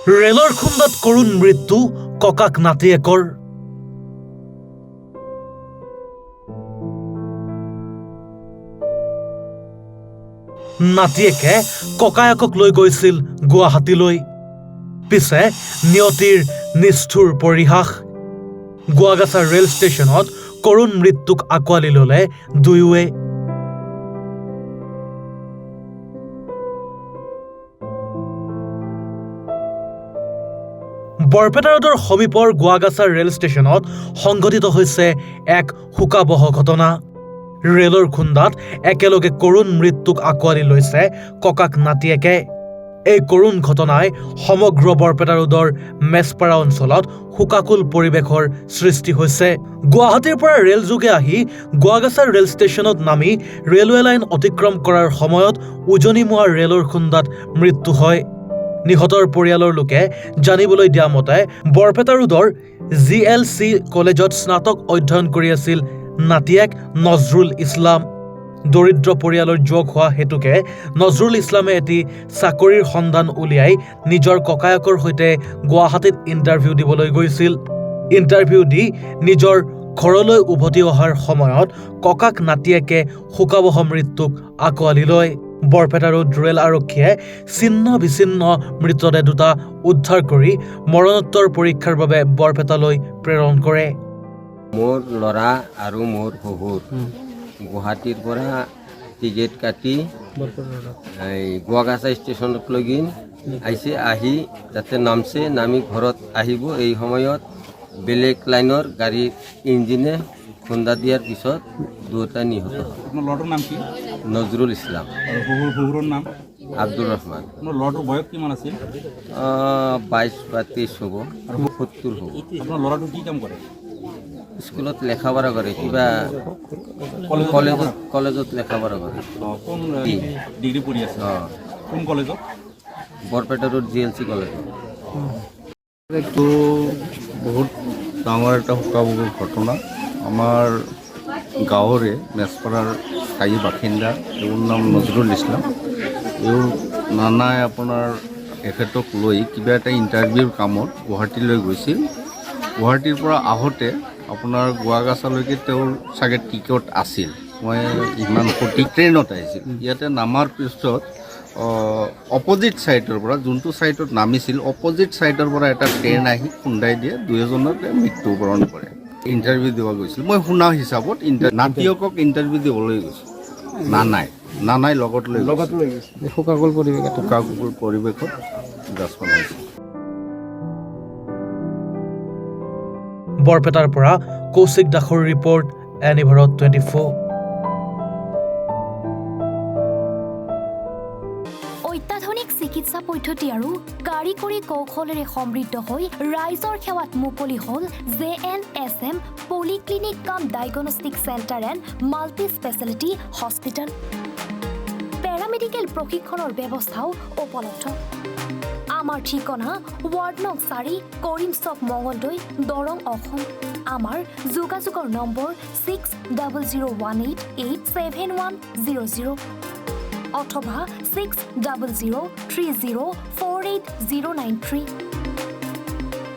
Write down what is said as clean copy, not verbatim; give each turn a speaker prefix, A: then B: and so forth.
A: ৰেলৰ খুন্দাত কৰুণ মৃত্যু ককাক নাতিয়েকৰ। নাতিয়েকে ককায়েকক লৈ গৈছিল গুৱাহাটীলৈ। পিছে নিয়তিৰ নিষ্ঠুৰ পৰিহাস। গোৱাগাছা ৰেল ষ্টেচনত কৰুণ মৃত্যুক আঁকোৱালি ল'লে দুয়োৱে। বৰপেটা ৰোডৰ সমীপৰ গোৱাগাছা ৰেল ষ্টেচনত সংঘটিত হৈছে এক শোকাবহ ঘটনা। ৰেলৰ খুন্দাত একেলগে কৰুণ মৃত্যুক আঁকোৱালি লৈছে ককাক নাতিয়েকে। এই কৰুণ ঘটনাই সমগ্ৰ বৰপেটা ৰোডৰ মেছপাৰা অঞ্চলত শোকাকুল পৰিৱেশৰ সৃষ্টি হৈছে। গুৱাহাটীৰ পৰা ৰেলযোগে আহি গোৱাগাছা ৰেল ষ্টেচনত নামি ৰেলৱে লাইন অতিক্ৰম কৰাৰ সময়ত উজনিমুৱা ৰেলৰ খুন্দাত মৃত্যু হয়। নিহতৰ পৰিয়ালৰ লোকে জানিবলৈ দিয়া মতে বৰপেটা ৰোডৰ GLC কলেজত স্নাতক অধ্যয়ন কৰি আছিল নাতিয়েক নজৰুল ইছলাম। দৰিদ্ৰ পৰিয়ালৰ যুৱক হোৱা হেতুকে নজৰুল ইছলামে এটি চাকৰিৰ সন্ধান উলিয়াই নিজৰ ককায়েকৰ সৈতে গুৱাহাটীত ইণ্টাৰভিউ দিবলৈ গৈছিল। ইণ্টাৰভিউ দি নিজৰ ঘৰলৈ উভতি অহাৰ সময়ত ককাক নাতিয়েকে শোকাবহ মৃত্যুক আঁকোৱালি লয়। বৰপেটা ৰোড ৰেল আৰক্ষীয়ে ছিন্ন বিচ্ছিন্ন মৃতদেহ দুটা উদ্ধাৰ কৰি মৰণোত্তৰ পৰীক্ষাৰ বাবে বৰপেটালৈ প্ৰেৰণ কৰে।
B: মোৰ ল'ৰা আৰু মোৰ শহুৰ গুৱাহাটীৰ পৰা টিকেট কাটি গোৱাগাছা ষ্টেচনত লগিন আহিছে। আহি যাতে নামছে, নামি ঘৰত আহিব। এই সময়ত বেলেগ লাইনৰ গাড়ীৰ ইঞ্জিনে খুন্দা দিয়াৰ পিছত দুয়োটা নিহত।
C: আপোনাৰ ল'ৰাটোৰ নাম কি?
B: নজৰুল ইছলাম।
C: আৰু শহুৰৰ নাম?
B: আব্দুৰ ৰহমান।
C: আপোনাৰ ল'ৰাটোৰ বয়স কিমান আছিল?
B: 22 বা 23 হ'ব আৰু 70 হ'ব।
C: আপোনাৰ ল'ৰাটো কি কাম কৰে?
B: স্কুলত লেখাপঢ়া কৰে, কিবা কলেজত লেখাপঢ়া কৰে।
C: কোন ডিগ্ৰী পঢ়ি আছে? কোন কলেজত?
B: বৰপেটা ৰোড GLC কলেজত।
D: এইটো বহুত ডাঙৰ এটা শোকাবহ ঘটনা। আমাৰ গাঁৱৰে মেছপাৰাৰ স্থায়ী বাসিন্দা, তেওঁৰ নাম নজৰুল ইছলাম। তেওঁ নানাই আপোনাৰ এখেতক লৈ কিবা এটা ইণ্টাৰভিউৰ কামত গুৱাহাটীলৈ গৈছিল। গুৱাহাটীৰ পৰা আহোঁতে আপোনাৰ গোৱাগাছালৈকে তেওঁৰ চাগে টিকট আছিল, মই ইমান সঠিক। ট্ৰেইনত আহিছিল। ইয়াতে নামাৰ পিছত অপজিট ছাইডৰ পৰা, যোনটো ছাইডত নামিছিল অপজিট ছাইডৰ পৰা এটা ট্ৰেইন আহি খুন্দাই দিয়ে, দুয়োজনকে মৃত্যুবৰণ কৰে। ইণ্টাৰভিউ দিব গৈছিল, মই শুনা হিচাপত নাতিয়কক ইণ্টাৰভিউ দিবলৈ গৈছিল। নানাই লগত লৈ গৈছিল। শোকাকুল পৰিৱেশত গাছখন হৈছে।
A: বৰপেটাৰ পৰা কৌশিক দাসৰ ৰিপৰ্ট, এনি ভাৰত 24।
E: অত্যাধুনিক চিকিৎসা পদ্ধতি আৰু কাৰিকৰী কৌশলেৰে সমৃদ্ধ হৈ ৰাইজৰ সেৱাত মুকলি হ'ল JNSM পলিক্লিনিক কাম diagnostic centre and multi speciality hospital. Paramedical প্ৰশিক্ষণৰ ব্যৱস্থাও উপলব্ধ। আমাৰ ঠিকনা ৱাৰ্ড নং 4, কৰিম চক, মঙলদৈ, দৰং, অসম। আমাৰ যোগাযোগৰ নম্বৰ 6001887100 অথবা 6003048093।